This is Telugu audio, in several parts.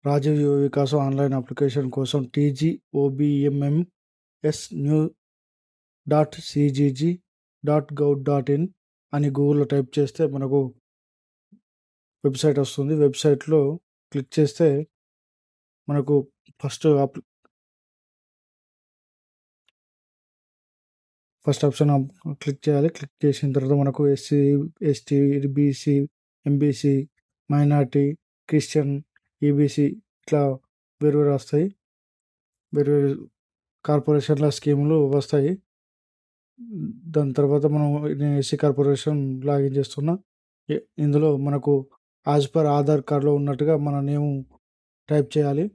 రాజీవ్ యువ వికాసం ఆన్లైన్ అప్లికేషన్ కోసం TGOBMMS న్యూ .cgg.gov.in అని గూగుల్లో టైప్ చేస్తే మనకు వెబ్సైట్ వస్తుంది. వెబ్సైట్లో క్లిక్ చేస్తే మనకు ఫస్ట్ ఆప్షన్ క్లిక్ చేయాలి. క్లిక్ చేసిన తర్వాత మనకు SC, ST, BC, MBC, minority, Christian, EBC ఇట్లా వేరు వస్తాయి. వేరు కార్పొరేషన్ల స్కీములు వస్తాయి. దాని తర్వాత నేను SC కార్పొరేషన్ లాగిన్ చేస్తున్నా. ఇందులో మనకు యాజ్ పర్ ఆధార్ కార్డులో ఉన్నట్టుగా మన నేమ్ టైప్ చేయాలి.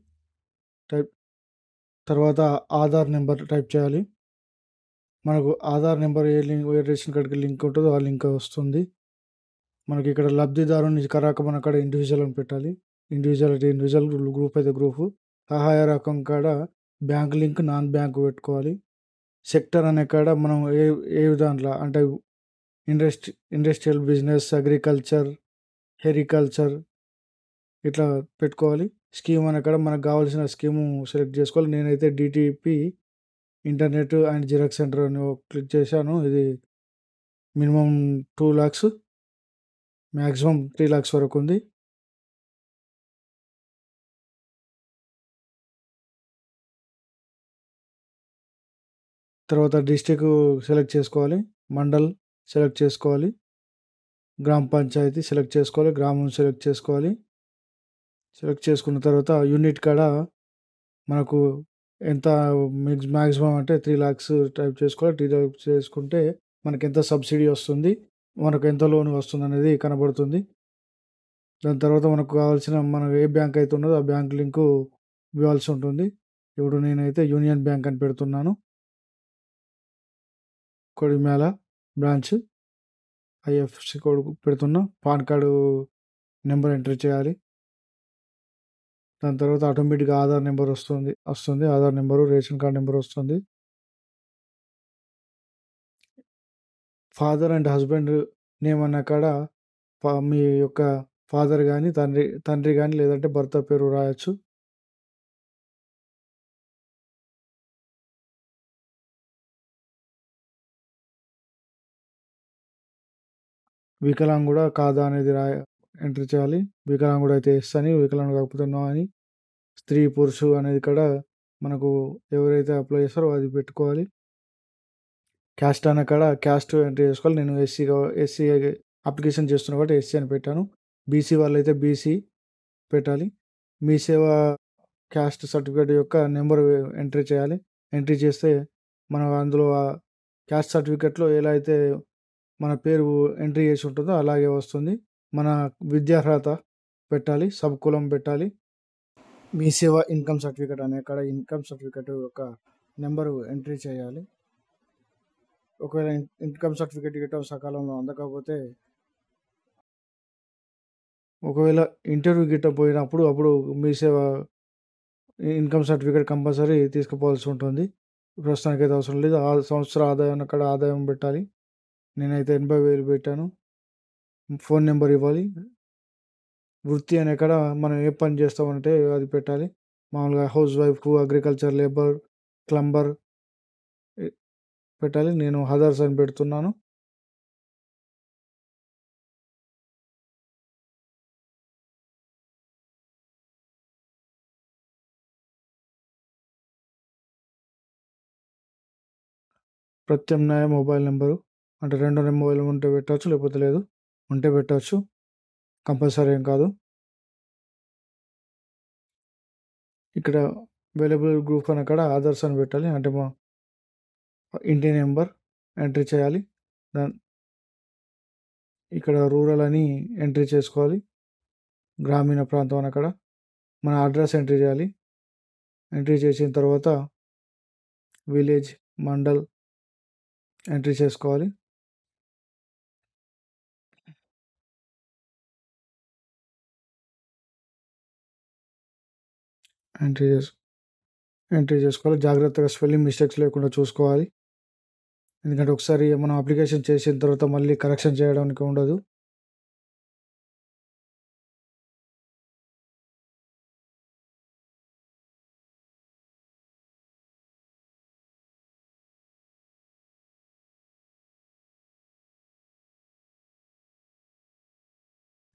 తర్వాత ఆధార్ నెంబర్ టైప్ చేయాలి. మనకు ఆధార్ నెంబర్ ఏ రేషన్ కార్డుకి లింక్ ఉంటుందో ఆ లింక్ వస్తుంది. మనకి ఇక్కడ లబ్ధిదారుని మన కాడ ఇండివిజువల్ అని పెట్టాలి. ఇండివిజువల్, గ్రూప్ అయితే గ్రూప్, సహాయ రకం కాడ బ్యాంక్ లింక్, నాన్ బ్యాంక్ పెట్టుకోవాలి. సెక్టర్ అనే కాడ మనం ఏ దాంట్లో అంటే ఇండస్ట్రియల్ బిజినెస్, అగ్రికల్చర్, హెరికల్చర్ ఇట్లా పెట్టుకోవాలి. స్కీమ్ అనే కాడ మనకు కావాల్సిన స్కీము సెలెక్ట్ చేసుకోవాలి. నేనైతే DTP internet and xerox centre అని క్లిక్ చేశాను. ఇది మినిమం 2 lakhs, మ్యాక్సిమం 3 lakhs వరకు ఉంది. తర్వాత డిస్టిక్ సెలెక్ట్ చేసుకోవాలి, మండల్ సెలెక్ట్ చేసుకోవాలి, గ్రామ పంచాయతీ సెలెక్ట్ చేసుకోవాలి, గ్రామం సెలెక్ట్ చేసుకోవాలి. సెలెక్ట్ చేసుకున్న తర్వాత యూనిట్ కాడ మనకు ఎంత మ్యాక్సిమం అంటే 3 lakhs టైప్ చేసుకోవాలి. 3 lakhs చేసుకుంటే మనకి ఎంత సబ్సిడీ వస్తుంది, మనకు ఎంత లోన్ వస్తుంది అనేది కనబడుతుంది. దాని తర్వాత మనకు కావాల్సిన ఏ బ్యాంక్ అయితే ఉన్నదో ఆ బ్యాంక్ లింకు ఇవ్వాల్సి ఉంటుంది. ఇప్పుడు నేనైతే యూనియన్ బ్యాంక్ అని పెడుతున్నాను. కొడిమ్యాల బ్రాంచ్, IFSC కోడ్ పెడుతున్నా. పాన్ కార్డు నెంబర్ ఎంటర్ చేయాలి. దాని తర్వాత ఆటోమేటిక్గా ఆధార్ నెంబర్ వస్తుంది. Aadhaar number, ration card number వస్తుంది. ఫాదర్ అండ్ హస్బెండ్ నేమ్ అన్న కాడ మీ యొక్క ఫాదర్ కానీ తండ్రి కానీ లేదంటే భర్త పేరు రాయొచ్చు. వికలాంగుడా కాదా అనేది ఎంటర్ చేయాలి. వికలాంగుడు అయితే ఎస్ అని, వికలాంగుడు కాకపోతే నో అని. స్త్రీ పురుషు అనేది కూడా మనకు ఎవరైతే అప్లై చేస్తారో అది పెట్టుకోవాలి. క్యాస్ట్ అనే కాడ క్యాస్ట్ ఎంటర్ చేసుకోవాలి. నేను ఎస్సీ అప్లికేషన్ చేస్తున్నా కాబట్టి SC అని పెట్టాను. BC వాళ్ళైతే BC పెట్టాలి. మీ సేవ క్యాస్ట్ సర్టిఫికేట్ యొక్క నెంబర్ ఎంట్రీ చేయాలి. ఎంట్రీ చేస్తే మనం అందులో క్యాస్ట్ సర్టిఫికేట్లో ఎలా అయితే మన పేరు ఎంట్రీ చేసి ఉంటుందో అలాగే వస్తుంది. మన విద్యార్హత పెట్టాలి, సబ్ కులం పెట్టాలి. మీ సేవ ఇన్కమ్ సర్టిఫికేట్ అనే కాడ ఇన్కమ్ సర్టిఫికేట్ యొక్క నెంబరు ఎంట్రీ చేయాలి. ఒకవేళ ఇన్కమ్ సర్టిఫికేట్ గిట్ట సకాలంలో అందకపోతే, ఒకవేళ ఇంటర్వ్యూ గిట్ట పోయినప్పుడు అప్పుడు మీ సేవ ఇన్కమ్ సర్టిఫికేట్ కంపల్సరీ తీసుకుపోవాల్సి ఉంటుంది. ప్రస్తుతానికి అయితే అవసరం లేదు. సంవత్సర ఆదాయం అక్కడ ఆదాయం పెట్టాలి. నేనైతే 80,000 పెట్టాను. ఫోన్ నెంబర్ ఇవ్వాలి. వృత్తి అనే కాడ మనం ఏ పని చేస్తామంటే అది పెట్టాలి. మామూలుగా house wife, agriculture labour, plumber పెట్టాలి. నేను అదర్స్ అని పెడుతున్నాను. ప్రత్యామ్నాయ మొబైల్ నెంబరు అంటే 2 మొబైల్ ఉంటే పెట్టవచ్చు, లేకపోతే లేదు. ఉంటే పెట్టవచ్చు, కంపల్సరీ ఏం కాదు. ఇక్కడ అవైలబుల్ గ్రూప్ అని అక్కడ ఆదర్స్ అని పెట్టాలి. అంటే మా ఇంటి నెంబర్ ఎంట్రీ చేయాలి. ఇక్కడ రూరల్ అని ఎంట్రీ చేసుకోవాలి. గ్రామీణ ప్రాంతం అని అక్కడ మన అడ్రస్ ఎంట్రీ చేయాలి. ఎంట్రీ చేసిన తర్వాత విలేజ్, మండల్ ఎంట్రీ చేసుకోవాలి. ఎంట్రీ చేసుకోవాలి. జాగ్రత్తగా స్పెల్లింగ్ మిస్టేక్స్ లేకుండా చూసుకోవాలి. ఎందుకంటే ఒకసారి మనం అప్లికేషన్ చేసిన తర్వాత మళ్ళీ కరెక్షన్ చేయడానికి ఉండదు.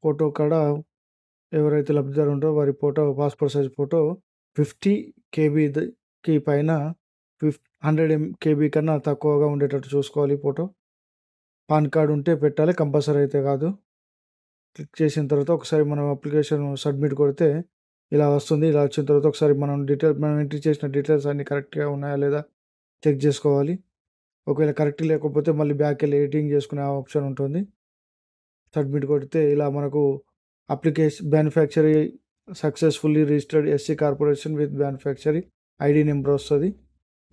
ఫోటో కాడ ఎవరైతే లబ్ధిదారు ఉంటారో వారి ఫోటో పాస్‌పోర్ట్ సైజ్ ఫోటో 50 కేబీకి పైన 100 కేబీ కన్నా తక్కువగా ఉండేటట్టు చూసుకోవాలి ఫోటో. పాన్ కార్డ్ ఉంటే పెట్టాలి, కంపల్సరీ అయితే కాదు. క్లిక్ చేసిన తర్వాత ఒకసారి మనం అప్లికేషన్ సబ్మిట్ కొడితే ఇలా వస్తుంది. ఇలా వచ్చిన తర్వాత ఒకసారి మనం ఎంట్రీ చేసిన డీటెయిల్స్ అన్నీ కరెక్ట్‌గా ఉన్నాయా లేదా చెక్ చేసుకోవాలి. ఒకవేళ కరెక్ట్ లేకపోతే మళ్ళీ బ్యాక్‌కెళ్ళి ఎడిటింగ్ చేసుకునే ఆప్షన్ ఉంటుంది. సబ్మిట్ కొడితే ఇలా మనకు manufactory successfully registered SC corporation with manufactory ID number వస్తది.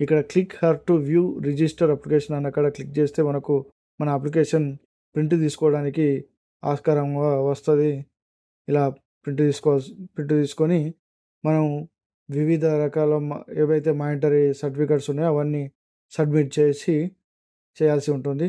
ఇక్కడ click here to view register application అని అక్కడ క్లిక్ చేస్తే మనకు మన అప్లికేషన్ ప్రింట్ తీసుకోవడానికి ఆస్కారంగా వస్తది. ఇలా ప్రింట్ తీసుకొని మనం వివిధ రకాల ఏవైతే మానిటరీ సర్టిఫికేట్స్ ఉన్నాయో అవన్నీ సబ్మిట్ చేయాల్సి ఉంటుంది.